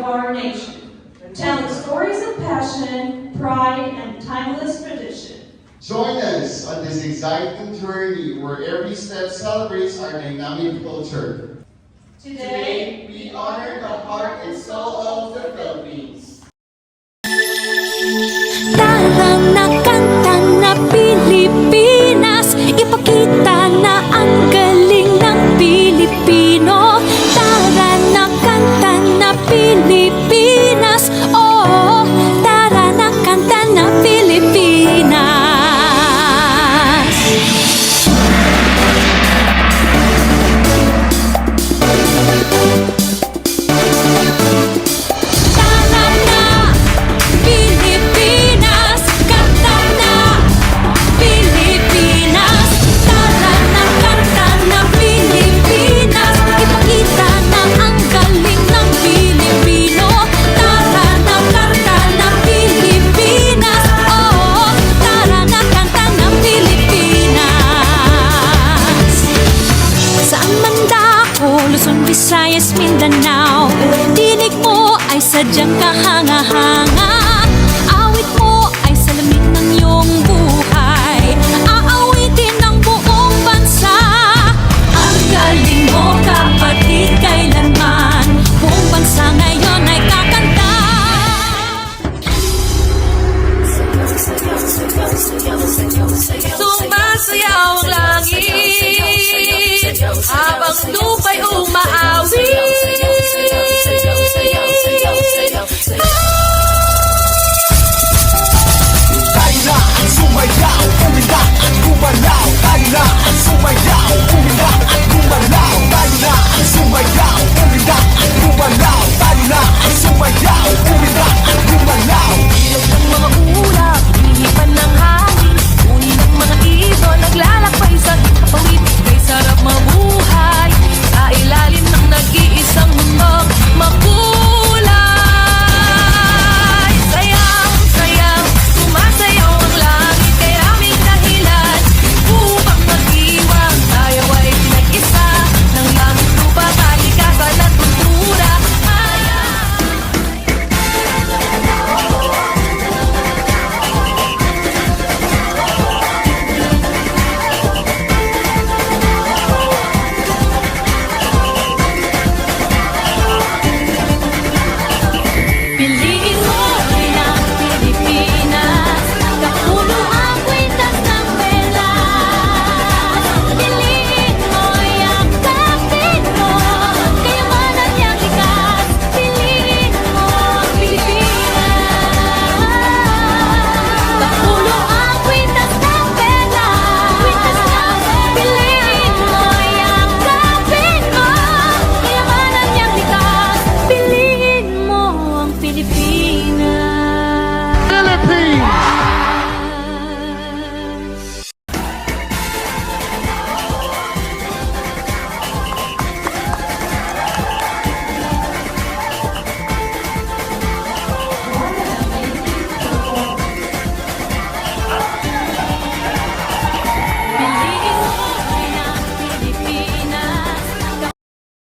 our nation, telling stories of passion, pride, and timeless tradition. Join us on this exciting journey where every step celebrates our dynamic culture. Today, we honor the heart and soul of the Philippines. Tara na kanta na Pilipinas, ipakita na ang galing ng Pilipino. Tara na kanta na Pilipinas, oh, tara na kanta na Pilipinas. Luzon, Visayas, Mindanao, tinig mo ay sadyang kahanga-hanga.